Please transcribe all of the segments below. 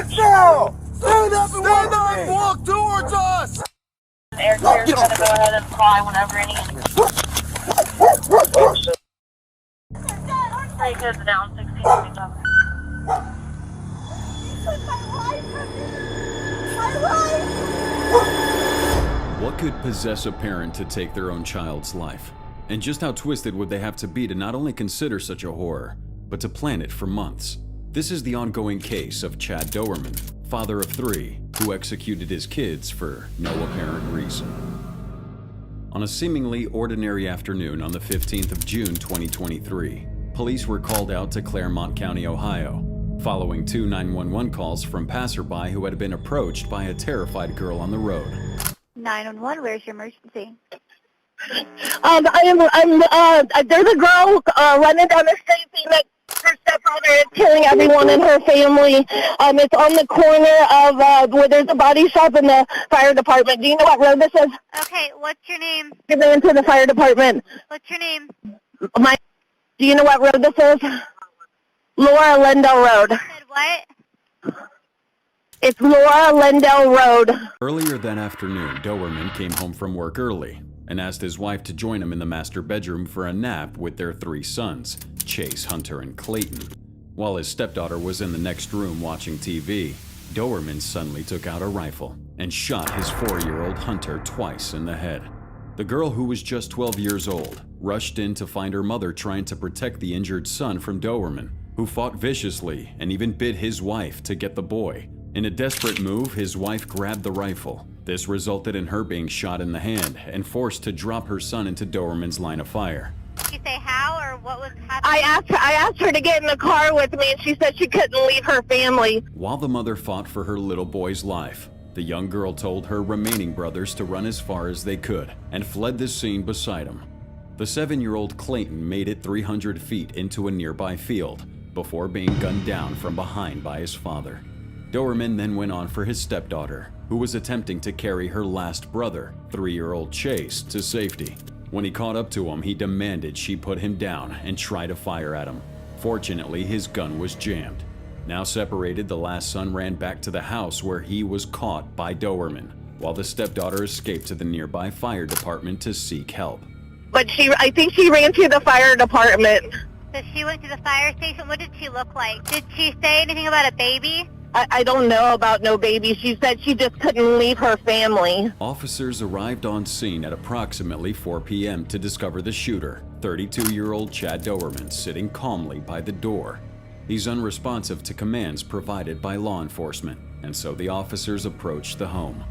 Now! Stand up and walk towards us! Air carrier's gonna go ahead and fly whenever any. Take kids down 16. What could possess a parent to take their own child's life? And just how twisted would they have to be to not only consider such a horror, but to plan it for months? This is the ongoing case of Chad Dowerman, father of 3, who executed his kids for no apparent reason. On a seemingly ordinary afternoon on the 15th of June 2023, police were called out to Claremont County, Ohio, following 2 911 calls from passerby who had been approached by a terrified girl on the road. 911, where's your emergency? There's a girl running down the street saying that her stepfather is killing everyone in her family. It's on the corner of where there's a body shop in the fire department. Do you know what road this is? Okay, what's your name? Give it into the fire department. What's your name? Do you know what road this is? Laura Lindell Road. You said what? It's Laura Lindell Road. Earlier that afternoon, Dowerman came home from work early and asked his wife to join him in the master bedroom for a nap with their 3 sons, Chase, Hunter, and Clayton. While his stepdaughter was in the next room watching TV, Dowerman suddenly took out a rifle and shot his 4-year-old Hunter twice in the head. The girl, who was just 12 years old, rushed in to find her mother trying to protect the injured son from Dowerman, who fought viciously and even bit his wife to get the boy. In a desperate move, his wife grabbed the rifle. This resulted in her being shot in the hand and forced to drop her son into Dowerman's line of fire. Did you say how or what was happening? I asked her to get in the car with me, and she said she couldn't leave her family. While the mother fought for her little boy's life, the young girl told her remaining brothers to run as far as they could and fled the scene beside him. The 7-year-old Clayton made it 300 feet into a nearby field before being gunned down from behind by his father. Dowerman then went on for his stepdaughter, who was attempting to carry her last brother, 3-year-old Chase, to safety. When he caught up to him, he demanded she put him down and try to fire at him. Fortunately, his gun was jammed. Now separated, the last son ran back to the house where he was caught by Dowerman, while the stepdaughter escaped to the nearby fire department to seek help. But I think she ran to the fire department. So she went to the fire station. What did she look like? Did she say anything about a baby? I don't know about no baby. She said she just couldn't leave her family. Officers arrived on scene at approximately 4 p.m. to discover the shooter, 32-year-old Chad Dowerman, sitting calmly by the door. He's unresponsive to commands provided by law enforcement, and so the officers approached the home.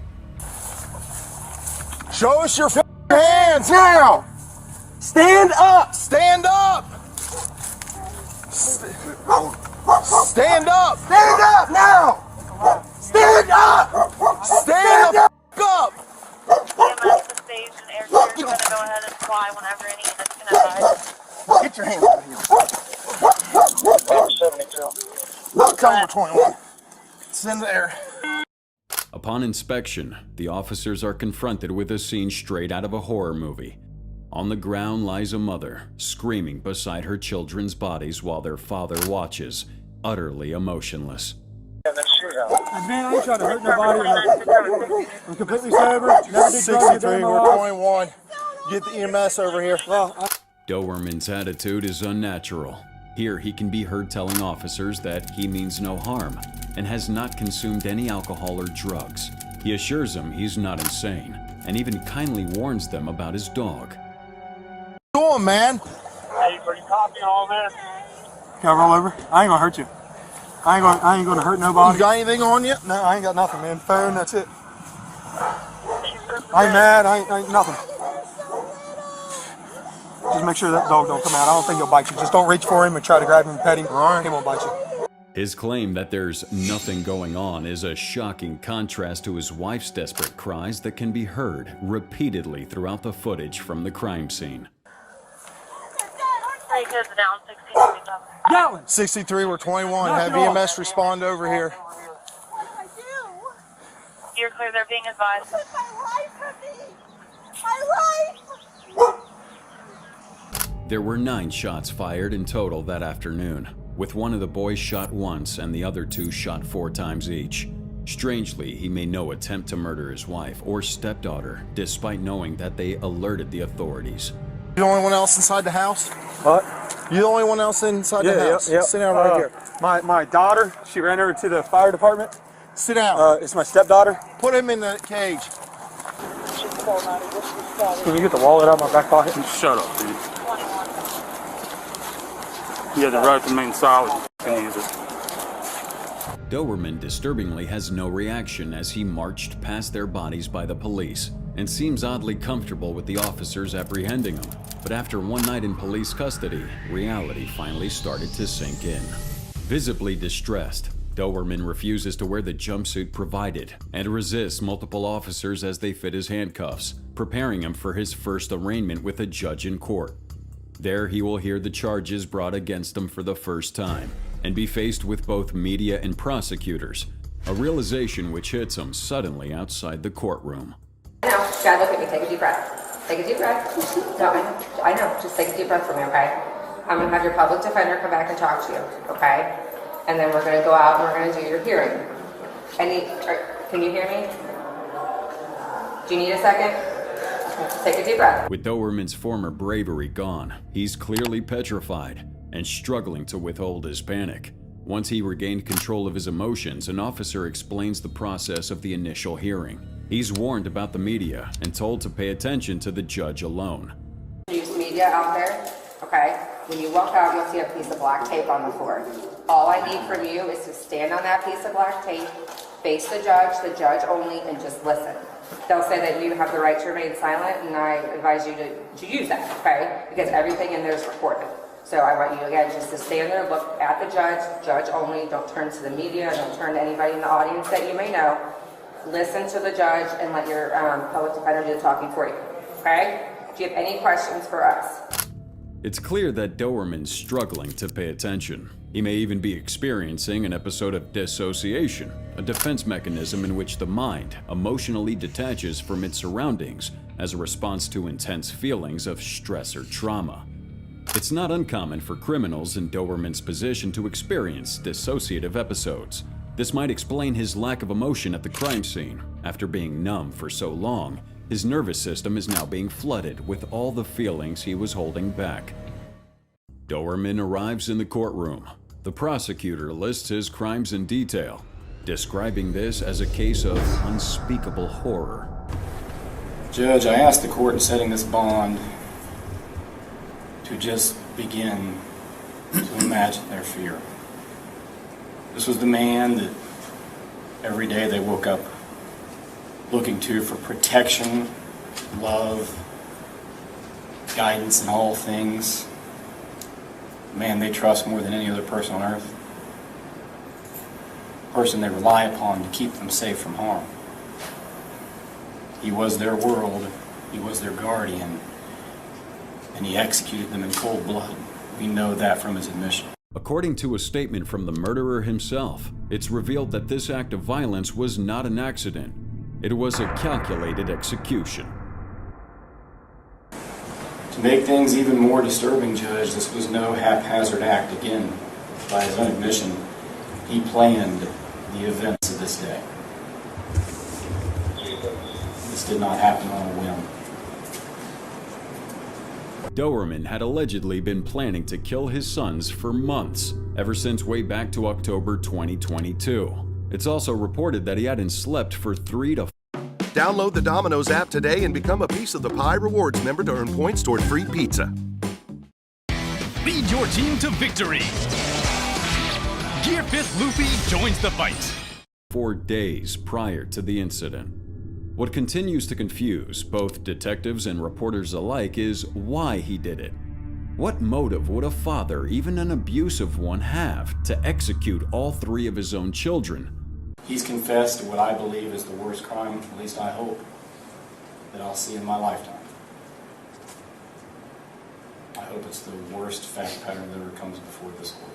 Show us your hands now! Stand up! Stand up! Stand up! Stand up now! Stand up! Stand the f*** up! EMS to stage and air carrier's gonna go ahead and fly whenever any units can advise. Get your hands out of here. Tell 21. It's in the air. Upon inspection, the officers are confronted with a scene straight out of a horror movie. On the ground lies a mother, screaming beside her children's bodies while their father watches, utterly emotionless. Man, I ain't trying to hurt nobody. I'm completely sober. Never did drugs. 63, we're 21. Get the EMS over here. Dowerman's attitude is unnatural. Here he can be heard telling officers that he means no harm and has not consumed any alcohol or drugs. He assures them he's not insane and even kindly warns them about his dog. Go on, man. Hey, are you copying all this? Can I roll over? I ain't gonna hurt you. I ain't gonna hurt nobody. You got anything on you? No, I ain't got nothing, man. Phone, that's it. I ain't mad. I ain't nothing. Just make sure that dog don't come out. I don't think he'll bite you. Just don't reach for him and try to grab him and pet him. All right. He won't bite you. His claim that there's nothing going on is a shocking contrast to his wife's desperate cries that can be heard repeatedly throughout the footage from the crime scene. Take kids down 16. 63, we're 21. Have EMS respond over here. You're clear, they're being advised. There were 9 shots fired in total that afternoon, with one of the boys shot once and the other two shot 4 times each. Strangely, he made no attempt to murder his wife or stepdaughter, despite knowing that they alerted the authorities. You the only one else inside the house? What? You the only one else inside the house? Yeah. Sit down right here. My daughter, she ran over to the fire department. Sit down. It's my stepdaughter. Put him in the cage. Can you get the wallet out of my back pocket? Shut up, dude. You have the right to remain silent. You can use it. Doberman disturbingly has no reaction as he marched past their bodies by the police and seems oddly comfortable with the officers apprehending him. But after one night in police custody, reality finally started to sink in. Visibly distressed, Doberman refuses to wear the jumpsuit provided and resists multiple officers as they fit his handcuffs, preparing him for his first arraignment with a judge in court. There he will hear the charges brought against him for the first time and be faced with both media and prosecutors, a realization which hits him suddenly outside the courtroom. No, God, look at me. Take a deep breath. Take a deep breath. No, I know. Just take a deep breath for me, okay? I'm going to have your public defender come back and talk to you, okay? And then we're going to go out and we're going to do your hearing. Can you hear me? Do you need a second? Take a deep breath. With Doberman's former bravery gone, he's clearly petrified and struggling to withhold his panic. Once he regained control of his emotions, an officer explains the process of the initial hearing. He's warned about the media and told to pay attention to the judge alone. Use media out there, okay? When you walk out, you'll see a piece of black tape on the floor. All I need from you is to stand on that piece of black tape, face the judge only, and just listen. They'll say that you have the right to remain silent, and I advise you to use that, okay? Because everything in there is recorded. So I want you, again, just to stand there, look at the judge only, don't turn to the media, don't turn to anybody in the audience that you may know. Listen to the judge and let your public defender do the talking for you, okay? Do you have any questions for us? It's clear that Doberman's struggling to pay attention. He may even be experiencing an episode of dissociation, a defense mechanism in which the mind emotionally detaches from its surroundings as a response to intense feelings of stress or trauma. It's not uncommon for criminals in Doberman's position to experience dissociative episodes. This might explain his lack of emotion at the crime scene. After being numb for so long, his nervous system is now being flooded with all the feelings he was holding back. Doberman arrives in the courtroom. The prosecutor lists his crimes in detail, describing this as a case of unspeakable horror. Judge, I asked the court in setting this bond to just begin to imagine their fear. This was the man that every day they woke up looking to for protection, love, guidance in all things. The man they trust more than any other person on earth. The person they rely upon to keep them safe from harm. He was their world, he was their guardian, and he executed them in cold blood. We know that from his admission. According to a statement from the murderer himself, it's revealed that this act of violence was not an accident. It was a calculated execution. To make things even more disturbing, Judge, this was no haphazard act. Again, by his own admission, he planned the events of this day. This did not happen on a whim. Doberman had allegedly been planning to kill his sons for months, ever since way back to October 2022. It's also reported that he hadn't slept for 3 to 4 Download the Domino's app today and become a Piece of the Pie Rewards member to earn points toward free pizza. Lead your team to victory. Gear Fit Loopy joins the fight. 4 days prior to the incident. What continues to confuse both detectives and reporters alike is why he did it. What motive would a father, even an abusive one, have to execute all 3 of his own children? He's confessed to what I believe is the worst crime, at least I hope, that I'll see in my lifetime. I hope it's the worst fact pattern that ever comes before this court.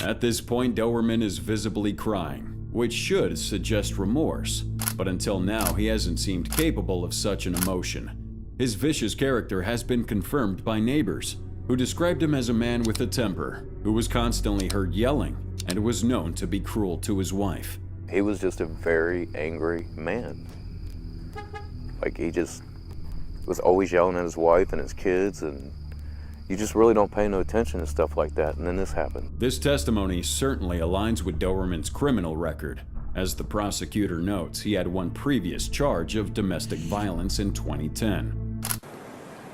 At this point, Doberman is visibly crying, which should suggest remorse, but until now he hasn't seemed capable of such an emotion. His vicious character has been confirmed by neighbors, who described him as a man with a temper, who was constantly heard yelling, and was known to be cruel to his wife. He was just a very angry man. Like, he just was always yelling at his wife and his kids, and you just really don't pay no attention to stuff like that, and then this happened. This testimony certainly aligns with Doberman's criminal record. As the prosecutor notes, he had one previous charge of domestic violence in 2010.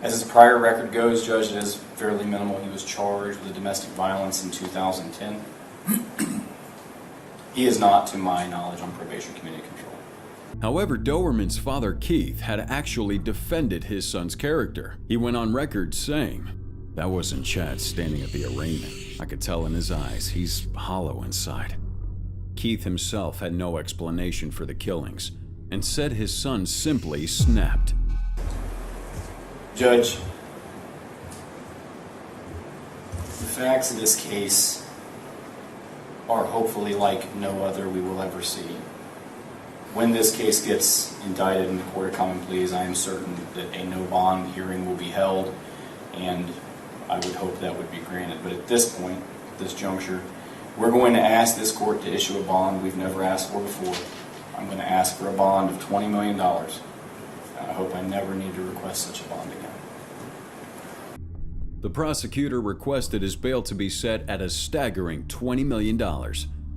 As his prior record goes, Judge, it is fairly minimal. He was charged with domestic violence in 2010. He is not, to my knowledge, on probation committee control. However, Doberman's father, Keith, had actually defended his son's character. He went on record saying, "That wasn't Chad standing at the arraignment. I could tell in his eyes, he's hollow inside." Keith himself had no explanation for the killings and said his son simply snapped. Judge, the facts of this case are hopefully like no other we will ever see. When this case gets indicted in the Court of Common Pleas, I am certain that a no bond hearing will be held, and I would hope that would be granted. But at this point, at this juncture, we're going to ask this court to issue a bond we've never asked for before. I'm going to ask for a bond of $20 million. I hope I never need to request such a bond again. The prosecutor requested his bail to be set at a staggering $20 million,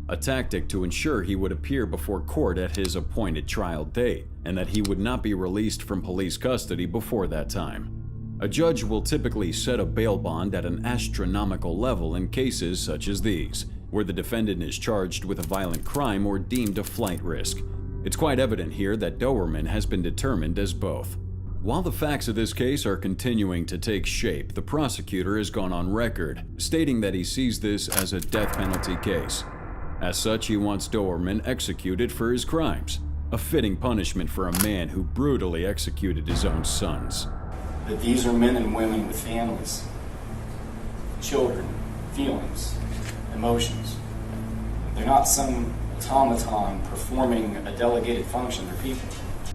a tactic to ensure he would appear before court at his appointed trial date, and that he would not be released from police custody before that time. A judge will typically set a bail bond at an astronomical level in cases such as these, where the defendant is charged with a violent crime or deemed a flight risk. It's quite evident here that Doberman has been determined as both. While the facts of this case are continuing to take shape, the prosecutor has gone on record, stating that he sees this as a death penalty case. As such, he wants Doberman executed for his crimes, a fitting punishment for a man who brutally executed his own sons. That these are men and women with families, children, feelings, emotions. They're not some automaton performing a delegated function. They're people.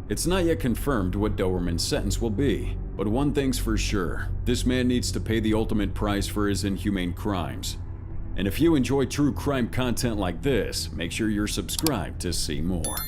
It's not yet confirmed what Doberman's sentence will be, but one thing's for sure, this man needs to pay the ultimate price for his inhumane crimes. And if you enjoy true crime content like this, make sure you're subscribed to see more.